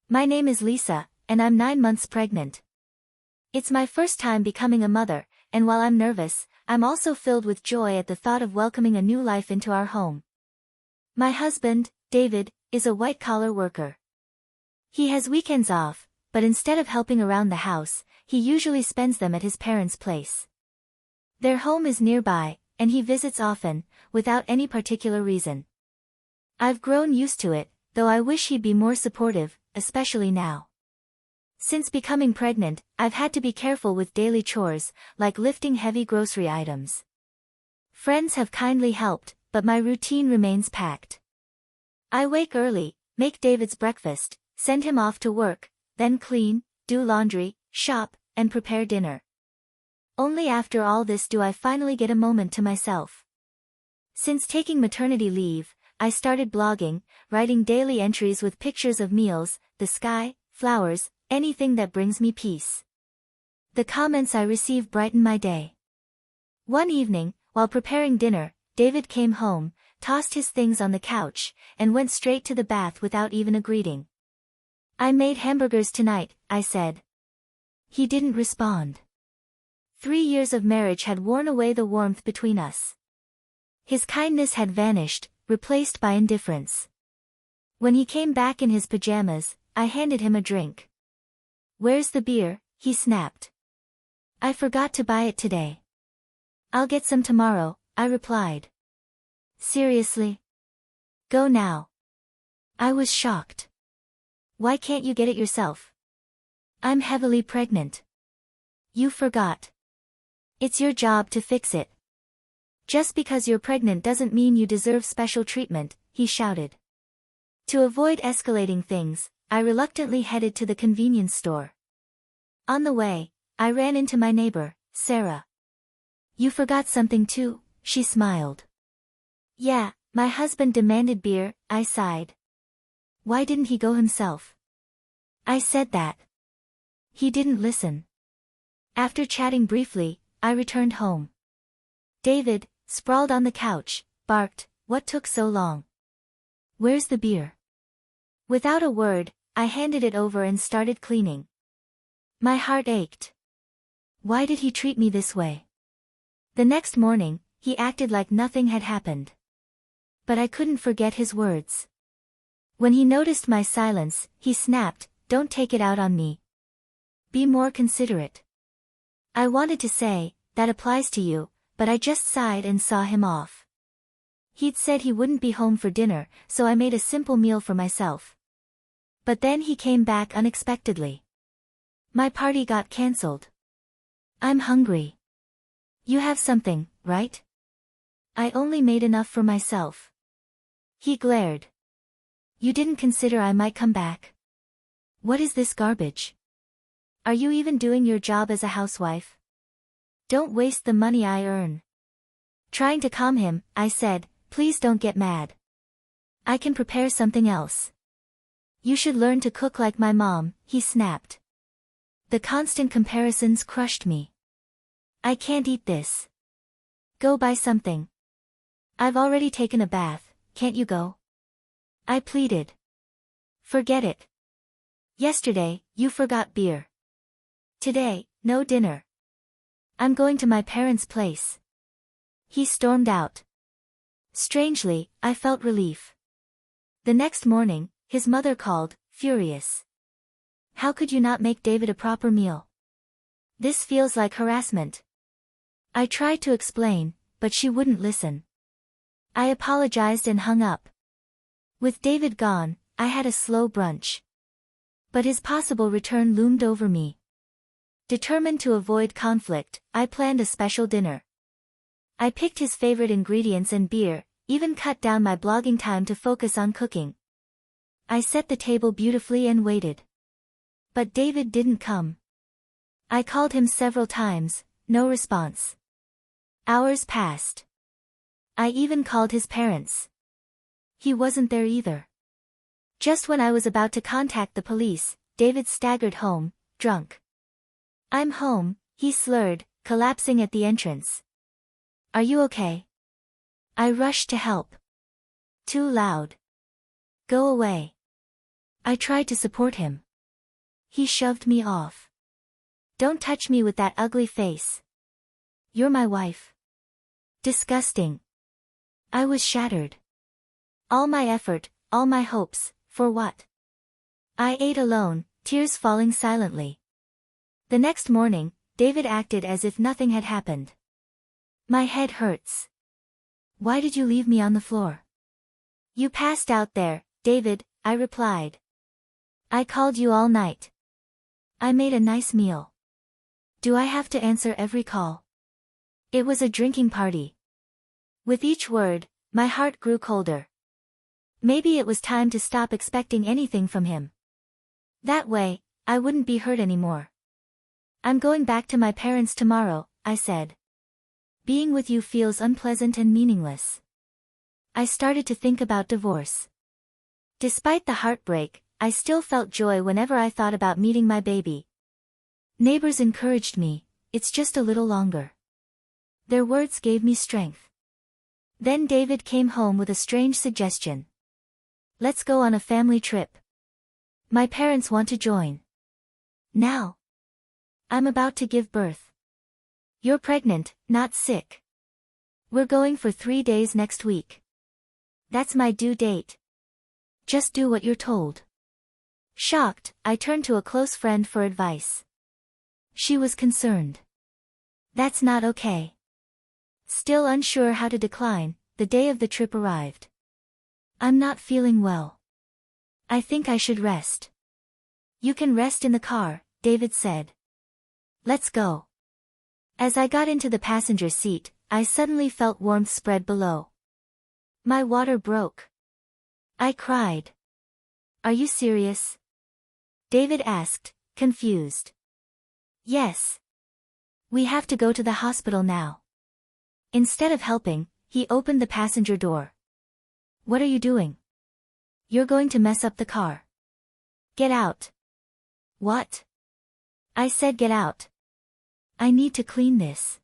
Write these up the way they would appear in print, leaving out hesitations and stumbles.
My name is Lisa, and I'm 9 months pregnant. It's my first time becoming a mother, and while I'm nervous, I'm also filled with joy at the thought of welcoming a new life into our home. My husband, David, is a white-collar worker. He has weekends off, but instead of helping around the house, he usually spends them at his parents' place. Their home is nearby, and he visits often, without any particular reason. I've grown used to it, though I wish he'd be more supportive, especially now. Since becoming pregnant, I've had to be careful with daily chores, like lifting heavy grocery items. Friends have kindly helped, but my routine remains packed. I wake early, make David's breakfast, send him off to work, then clean, do laundry, shop, and prepare dinner. Only after all this do I finally get a moment to myself. Since taking maternity leave, I started blogging, writing daily entries with pictures of meals, the sky, flowers, anything that brings me peace. The comments I receive brighten my day. One evening, while preparing dinner, David came home, tossed his things on the couch, and went straight to the bath without even a greeting. "I made hamburgers tonight," I said. He didn't respond. 3 years of marriage had worn away the warmth between us. His kindness had vanished, replaced by indifference. When he came back in his pajamas, I handed him a drink. "Where's the beer?" he snapped. "I forgot to buy it today." "I'll get some tomorrow," I replied. "Seriously? Go now." I was shocked. "Why can't you get it yourself?" "I'm heavily pregnant." "You forgot. It's your job to fix it." "Just because you're pregnant doesn't mean you deserve special treatment," he shouted. To avoid escalating things, I reluctantly headed to the convenience store. On the way, I ran into my neighbor, Sarah. "You forgot something too," she smiled. "Yeah, my husband demanded beer," I sighed. "Why didn't he go himself?" I said that. He didn't listen. After chatting briefly, I returned home. David, sprawled on the couch, barked, "What took so long? Where's the beer?" Without a word, I handed it over and started cleaning. My heart ached. Why did he treat me this way? The next morning, he acted like nothing had happened. But I couldn't forget his words. When he noticed my silence, he snapped, "Don't take it out on me. Be more considerate." I wanted to say, "That applies to you," but I just sighed and saw him off. He'd said he wouldn't be home for dinner, so I made a simple meal for myself. But then he came back unexpectedly. "My party got cancelled. I'm hungry. You have something, right?" "I only made enough for myself." He glared. "You didn't consider I might come back? What is this garbage? Are you even doing your job as a housewife? Don't waste the money I earn." Trying to calm him, I said, "Please don't get mad. I can prepare something else." "You should learn to cook like my mom," he snapped. The constant comparisons crushed me. "I can't eat this." "Go buy something." "I've already taken a bath, can't you go?" I pleaded. "Forget it. Yesterday, you forgot beer. Today, no dinner. I'm going to my parents' place." He stormed out. Strangely, I felt relief. The next morning, his mother called, furious. "How could you not make David a proper meal? This feels like harassment." I tried to explain, but she wouldn't listen. I apologized and hung up. With David gone, I had a slow brunch. But his possible return loomed over me. Determined to avoid conflict, I planned a special dinner. I picked his favorite ingredients and beer, even cut down my blogging time to focus on cooking. I set the table beautifully and waited. But David didn't come. I called him several times, no response. Hours passed. I even called his parents. He wasn't there either. Just when I was about to contact the police, David staggered home, drunk. "I'm home," he slurred, collapsing at the entrance. "Are you okay?" I rushed to help. "Too loud. Go away." I tried to support him. He shoved me off. Don't touch me with that ugly face. You're my wife. Disgusting. I was shattered. All my effort, all my hopes, for what? I ate alone, tears falling silently. The next morning, David acted as if nothing had happened. My head hurts. Why did you leave me on the floor? You passed out there, David, I replied. I called you all night. I made a nice meal. Do I have to answer every call? It was a drinking party. With each word, my heart grew colder. Maybe it was time to stop expecting anything from him. That way, I wouldn't be hurt anymore. I'm going back to my parents tomorrow, I said. Being with you feels unpleasant and meaningless. I started to think about divorce. Despite the heartbreak, I still felt joy whenever I thought about meeting my baby. Neighbors encouraged me, it's just a little longer. Their words gave me strength. Then David came home with a strange suggestion. Let's go on a family trip. My parents want to join. Now. I'm about to give birth. You're pregnant, not sick. We're going for 3 days next week. That's my due date. Just do what you're told. Shocked, I turned to a close friend for advice. She was concerned. That's not okay. Still unsure how to decline, the day of the trip arrived. I'm not feeling well. I think I should rest. You can rest in the car, David said. Let's go. As I got into the passenger seat, I suddenly felt warmth spread below. My water broke. I cried. Are you serious? David asked, confused. Yes. We have to go to the hospital now. Instead of helping, he opened the passenger door. What are you doing? You're going to mess up the car. Get out. What? I said get out. I need to clean this.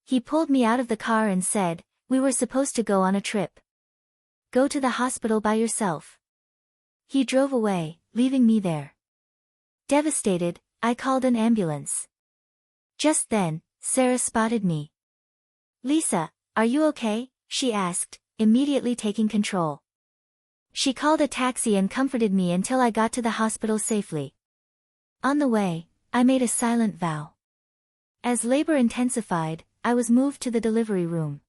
He pulled me out of the car and said, we were supposed to go on a trip. Go to the hospital by yourself. He drove away, leaving me there. Devastated, I called an ambulance. Just then, Sarah spotted me. Lisa, are you okay? She asked, immediately taking control. She called a taxi and comforted me until I got to the hospital safely. On the way, I made a silent vow. As labor intensified, I was moved to the delivery room.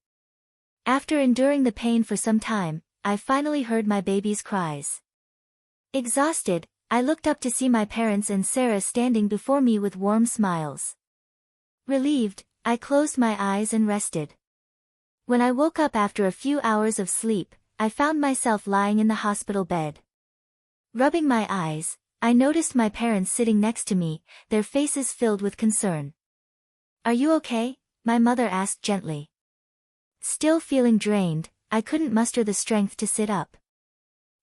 After enduring the pain for some time, I finally heard my baby's cries. Exhausted, I looked up to see my parents and Sarah standing before me with warm smiles. Relieved, I closed my eyes and rested. When I woke up after a few hours of sleep, I found myself lying in the hospital bed. Rubbing my eyes, I noticed my parents sitting next to me, their faces filled with concern. Are you okay? My mother asked gently. Still feeling drained, I couldn't muster the strength to sit up.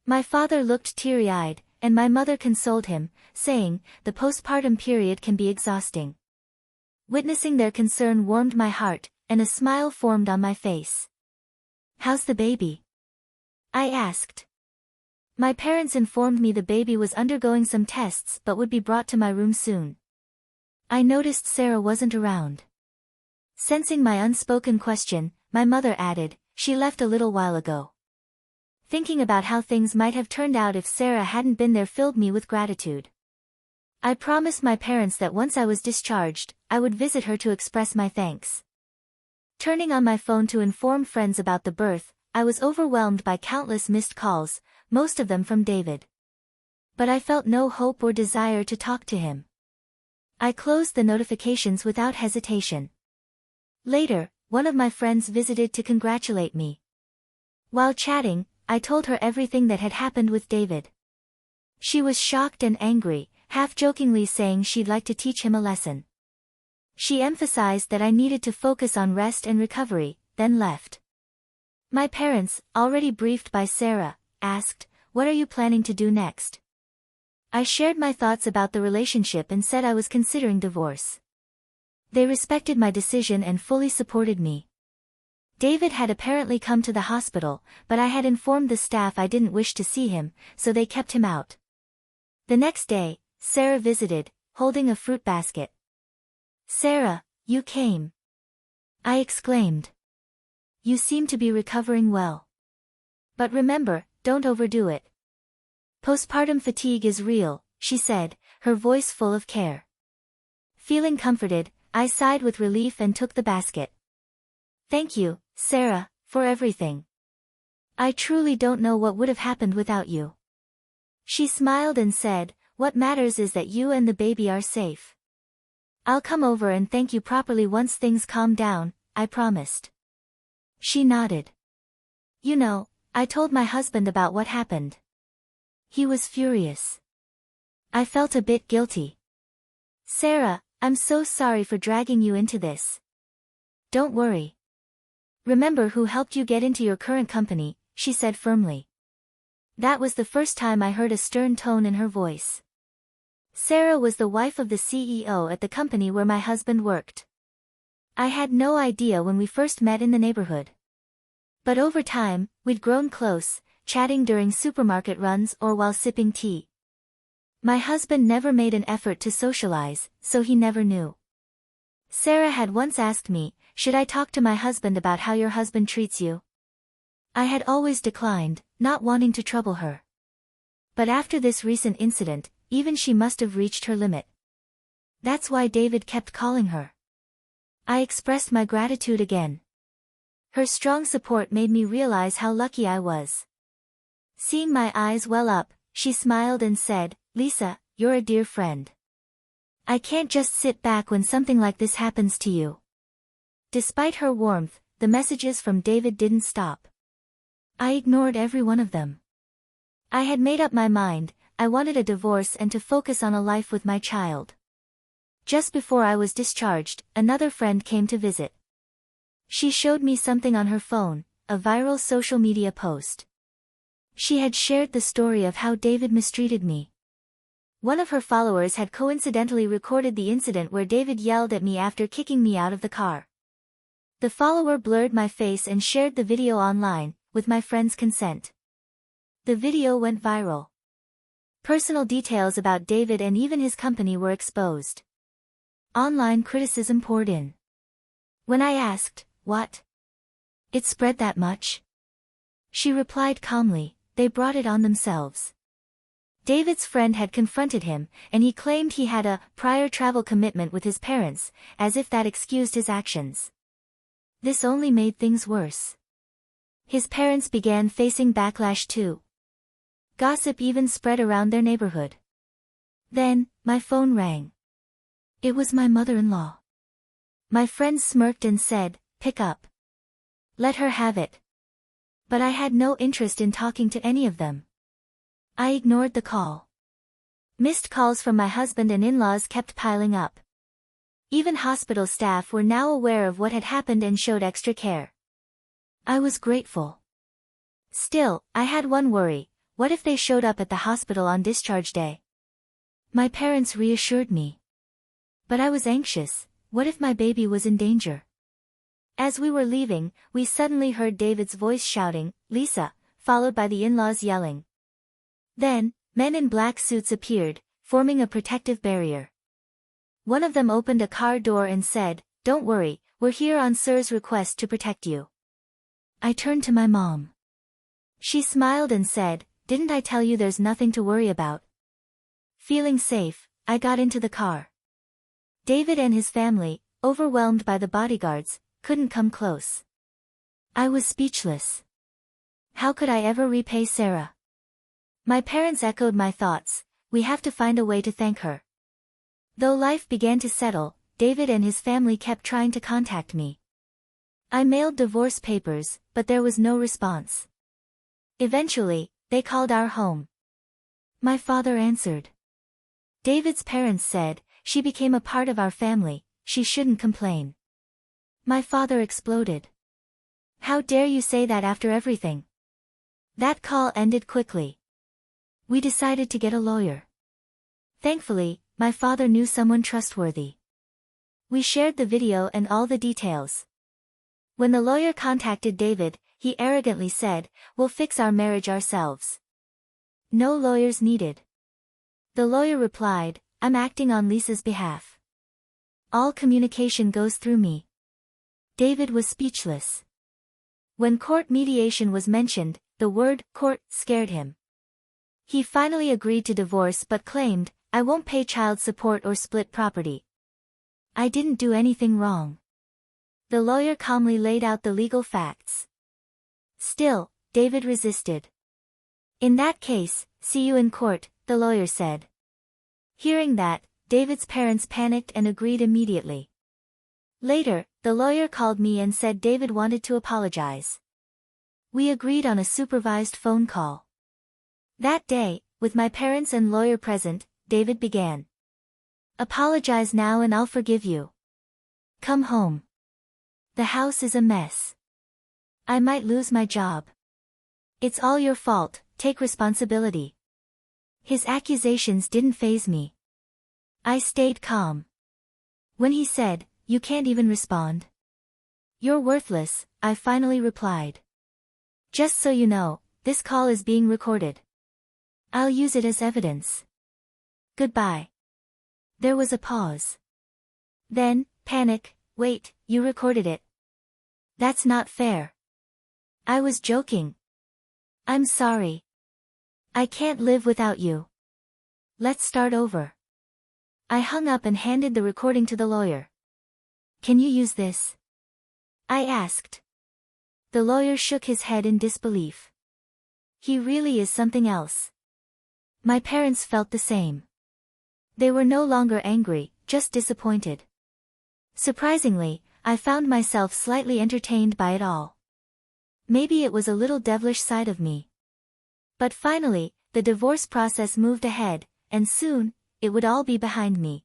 My father looked teary-eyed, and my mother consoled him, saying, the postpartum period can be exhausting. Witnessing their concern warmed my heart, and a smile formed on my face. How's the baby? I asked. My parents informed me the baby was undergoing some tests but would be brought to my room soon. I noticed Sarah wasn't around. Sensing my unspoken question, my mother added, she left a little while ago. Thinking about how things might have turned out if Sarah hadn't been there filled me with gratitude. I promised my parents that once I was discharged, I would visit her to express my thanks. Turning on my phone to inform friends about the birth, I was overwhelmed by countless missed calls, most of them from David. But I felt no hope or desire to talk to him. I closed the notifications without hesitation. Later, one of my friends visited to congratulate me. While chatting, I told her everything that had happened with David. She was shocked and angry, half-jokingly saying she'd like to teach him a lesson. She emphasized that I needed to focus on rest and recovery, then left. My parents, already briefed by Sarah, asked, "What are you planning to do next?" I shared my thoughts about the relationship and said I was considering divorce. They respected my decision and fully supported me. David had apparently come to the hospital, but I had informed the staff I didn't wish to see him, so they kept him out. The next day, Sarah visited, holding a fruit basket. "Sarah, you came!" I exclaimed. "You seem to be recovering well. But remember, don't overdo it. Postpartum fatigue is real," she said, her voice full of care. Feeling comforted, I sighed with relief and took the basket. "Thank you, Sarah, for everything. I truly don't know what would have happened without you." She smiled and said, "What matters is that you and the baby are safe. I'll come over and thank you properly once things calm down," I promised. She nodded. "You know, I told my husband about what happened. He was furious. I felt a bit guilty. Sarah, I'm so sorry for dragging you into this. Don't worry. Remember who helped you get into your current company," she said firmly. That was the first time I heard a stern tone in her voice. Sarah was the wife of the CEO at the company where my husband worked. I had no idea when we first met in the neighborhood. But over time, we'd grown close, chatting during supermarket runs or while sipping tea. My husband never made an effort to socialize, so he never knew. Sarah had once asked me, "Should I talk to my husband about how your husband treats you?" I had always declined, not wanting to trouble her. But after this recent incident, even she must have reached her limit. That's why David kept calling her. I expressed my gratitude again. Her strong support made me realize how lucky I was. Seeing my eyes well up, she smiled and said, "Lisa, you're a dear friend. I can't just sit back when something like this happens to you." Despite her warmth, the messages from David didn't stop. I ignored every one of them. I had made up my mind, I wanted a divorce and to focus on a life with my child. Just before I was discharged, another friend came to visit. She showed me something on her phone, a viral social media post. She had shared the story of how David mistreated me. One of her followers had coincidentally recorded the incident where David yelled at me after kicking me out of the car. The follower blurred my face and shared the video online, with my friend's consent. The video went viral. Personal details about David and even his company were exposed. Online criticism poured in. When I asked, "What? It spread that much?" she replied calmly, "They brought it on themselves." David's friend had confronted him, and he claimed he had a prior travel commitment with his parents, as if that excused his actions. This only made things worse. His parents began facing backlash too. Gossip even spread around their neighborhood. Then, my phone rang. It was my mother-in-law. My friend smirked and said, "Pick up. Let her have it." But I had no interest in talking to any of them. I ignored the call. Missed calls from my husband and in-laws kept piling up. Even hospital staff were now aware of what had happened and showed extra care. I was grateful. Still, I had one worry: what if they showed up at the hospital on discharge day? My parents reassured me. But I was anxious: what if my baby was in danger? As we were leaving, we suddenly heard David's voice shouting, "Lisa," followed by the in-laws yelling. Then, men in black suits appeared, forming a protective barrier. One of them opened a car door and said, "Don't worry, we're here on Sir's request to protect you." I turned to my mom. She smiled and said, "Didn't I tell you there's nothing to worry about?" Feeling safe, I got into the car. David and his family, overwhelmed by the bodyguards, couldn't come close. I was speechless. How could I ever repay Sarah? My parents echoed my thoughts: we have to find a way to thank her. Though life began to settle, David and his family kept trying to contact me. I mailed divorce papers, but there was no response. Eventually, they called our home. My father answered. David's parents said, "She became a part of our family, she shouldn't complain." My father exploded. "How dare you say that after everything?" That call ended quickly. We decided to get a lawyer. Thankfully, my father knew someone trustworthy. We shared the video and all the details. When the lawyer contacted David, he arrogantly said, "We'll fix our marriage ourselves. No lawyers needed." The lawyer replied, I'm acting on Lisa's behalf. All communication goes through me. David was speechless. When court mediation was mentioned, the word court scared him. He finally agreed to divorce but claimed, I won't pay child support or split property. I didn't do anything wrong. The lawyer calmly laid out the legal facts. Still, David resisted. In that case, see you in court, the lawyer said. Hearing that, David's parents panicked and agreed immediately. Later, the lawyer called me and said David wanted to apologize. We agreed on a supervised phone call. That day, with my parents and lawyer present, David began. Apologize now and I'll forgive you. Come home. The house is a mess. I might lose my job. It's all your fault, take responsibility. His accusations didn't faze me. I stayed calm. When he said, you can't even respond. You're worthless, I finally replied. Just so you know, this call is being recorded. I'll use it as evidence. Goodbye. There was a pause. Then, panic, wait, you recorded it. That's not fair. I was joking. I'm sorry. I can't live without you. Let's start over. I hung up and handed the recording to the lawyer. Can you use this? I asked. The lawyer shook his head in disbelief. He really is something else. My parents felt the same. They were no longer angry, just disappointed. Surprisingly, I found myself slightly entertained by it all. Maybe it was a little devilish side of me. But finally, the divorce process moved ahead, and soon, it would all be behind me.